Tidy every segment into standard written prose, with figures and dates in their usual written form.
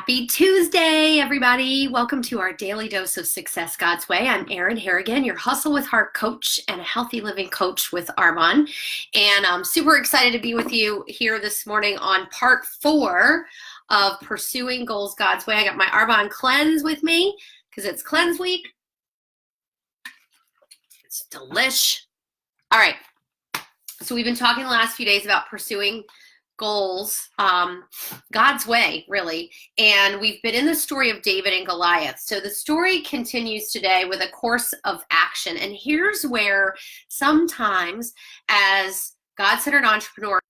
Happy Tuesday, everybody. Welcome to our daily dose of success God's way. I'm Erin Harrigan, your Hustle with Heart coach and a healthy living coach with Armon. And I'm super excited to be with you here this morning on part 4 of Pursuing Goals God's Way. I got my Armon Cleanse with me because it's Cleanse Week. It's delish. All right. So we've been talking the last few days about pursuing goals God's way, really, and we've been in the story of David and Goliath. So the story continues today with a course of action, and here's where sometimes as God-centered entrepreneurs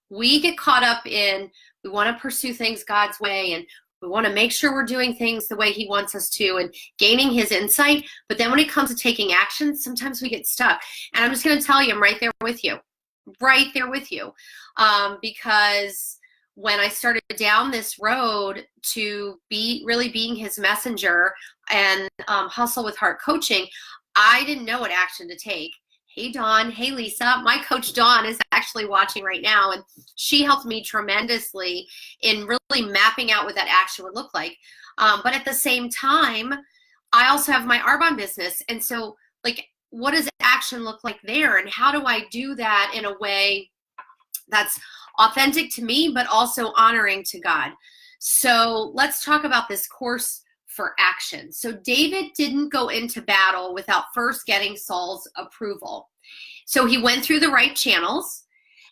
we get caught up in we want to pursue things God's way, and we want to make sure we're doing things the way he wants us to and gaining his insight, but then when it comes to taking action, sometimes we get stuck. And I'm just going to tell you, I'm right there with you. Because when I started down this road to be really being his messenger and hustle with heart coaching, I didn't know what action to take. Hey, Dawn. Hey, Lisa. My coach, Dawn, is actually watching right now, and she helped me tremendously in really mapping out what that action would look like. But at the same time, I also have my Arbonne business. And so, what does action look like there? And how do I do that in a way that's authentic to me, but also honoring to God? So let's talk about this course for action. So David didn't go into battle without first getting Saul's approval. So he went through the right channels,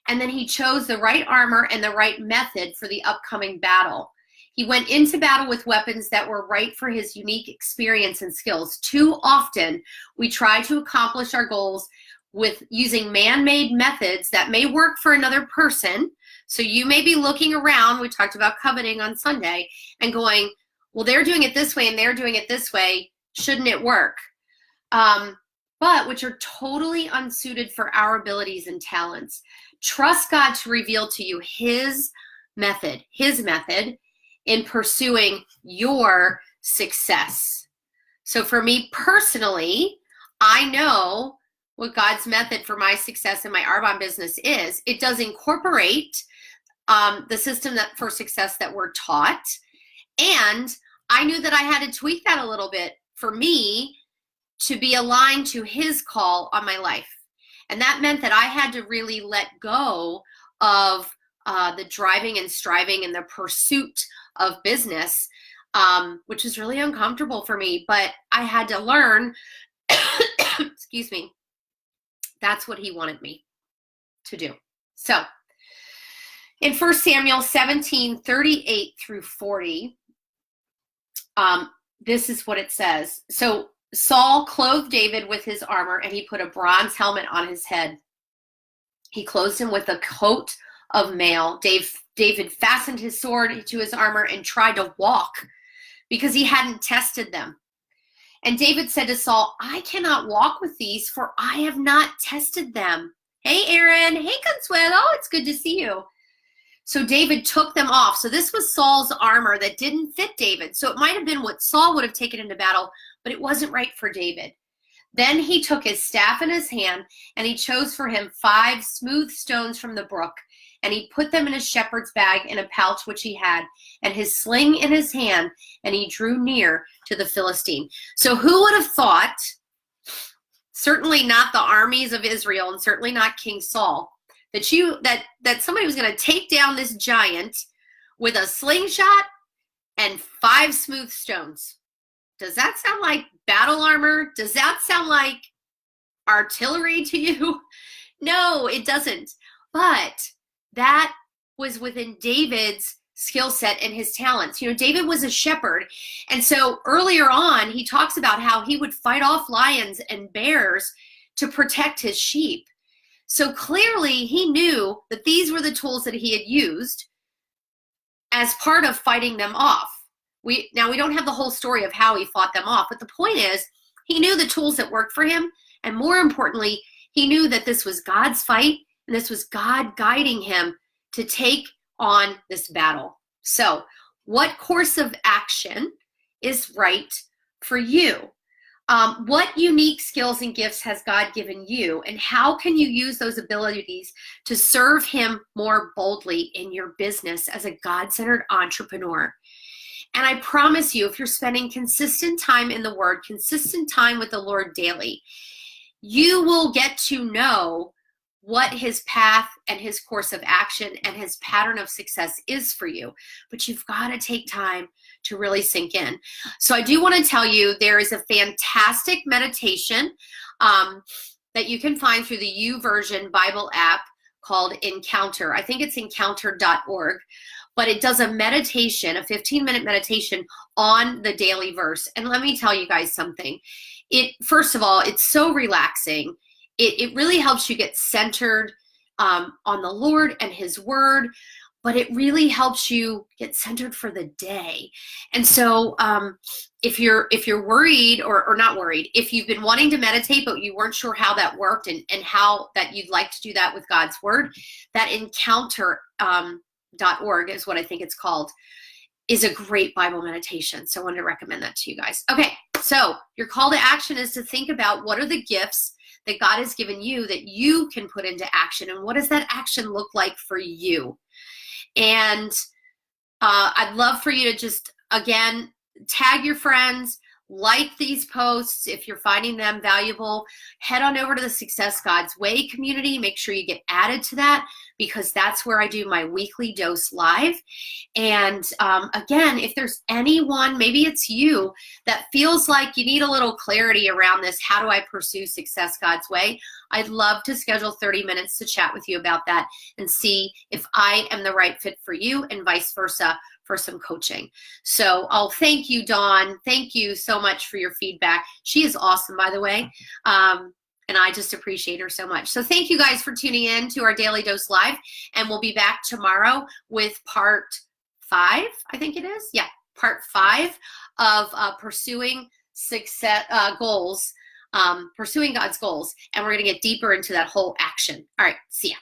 and then he chose the right armor and the right method for the upcoming battle. He went into battle with weapons that were right for his unique experience and skills. Too often, we try to accomplish our goals with using man-made methods that may work for another person. So you may be looking around, we talked about coveting on Sunday, and going, well, they're doing it this way and they're doing it this way. Shouldn't it work? But which are totally unsuited for our abilities and talents. Trust God to reveal to you his method in pursuing your success. So for me personally, I know what God's method for my success in my Arbonne business is. It does incorporate the system for success that we're taught. And I knew that I had to tweak that a little bit for me to be aligned to his call on my life. And that meant that I had to really let go of the driving and striving and the pursuit of business, which is really uncomfortable for me. But I had to learn, excuse me, that's what he wanted me to do. So in 1 Samuel 17:38 through 40, this is what it says. So Saul clothed David with his armor, and he put a bronze helmet on his head. He clothed him with a coat of mail. David fastened his sword to his armor and tried to walk because he hadn't tested them. And David said to Saul, I cannot walk with these, for I have not tested them. Hey, Erin. Hey, Consuelo. It's good to see you. So David took them off. So this was Saul's armor that didn't fit David. So it might have been what Saul would have taken into battle, but it wasn't right for David. Then he took his staff in his hand, and he chose for him 5 smooth stones from the brook, and he put them in his shepherd's bag in a pouch which he had, and his sling in his hand, and he drew near to the Philistine. So who would have thought, certainly not the armies of Israel, and certainly not King Saul, that somebody was going to take down this giant with a slingshot and 5 smooth stones? Does that sound like battle armor? Does that sound like artillery to you? No, it doesn't. But that was within David's skill set and his talents. You know, David was a shepherd. And so earlier on, he talks about how he would fight off lions and bears to protect his sheep. So clearly he knew that these were the tools that he had used as part of fighting them off. Now we don't have the whole story of how he fought them off, but the point is he knew the tools that worked for him. And more importantly, he knew that this was God's fight, and this was God guiding him to take on this battle. So what course of action is right for you? What unique skills and gifts has God given you, and how can you use those abilities to serve him more boldly in your business as a God-centered entrepreneur? And I promise you, if you're spending consistent time in the Word, consistent time with the Lord daily, you will get to know what his path and his course of action and his pattern of success is for you. But you've got to take time to really sink in. So I do want to tell you, there is a fantastic meditation that you can find through the YouVersion Bible app called Encounter. I think it's encounter.org. But it does a meditation, a 15-minute meditation on the daily verse. And let me tell you guys something. First of all, it's so relaxing. It really helps you get centered on the Lord and his word, but it really helps you get centered for the day. And so if you're worried or not worried, if you've been wanting to meditate, but you weren't sure how that worked and how that you'd like to do that with God's word, that Encounter, .org is what I think it's called, is a great Bible meditation. So I wanted to recommend that to you guys. Okay, so your call to action is to think about what are the gifts that God has given you that you can put into action, and what does that action look like for you? And I'd love for you to just, again, tag your friends, like these posts if you're finding them valuable. Head on over to the Success God's Way community. Make sure you get added to that, because that's where I do my weekly dose live. And again, if there's anyone, maybe it's you, that feels like you need a little clarity around this, how do I pursue Success God's Way? I'd love to schedule 30 minutes to chat with you about that and see if I am the right fit for you, and vice versa, for some coaching. So I'll thank you, Dawn. Thank you so much for your feedback. She is awesome, by the way. And I just appreciate her so much. So thank you guys for tuning in to our Daily Dose Live. And we'll be back tomorrow with part 5, I think it is. Yeah, part 5 of pursuing success goals, pursuing God's goals. And we're going to get deeper into that whole action. All right, see ya.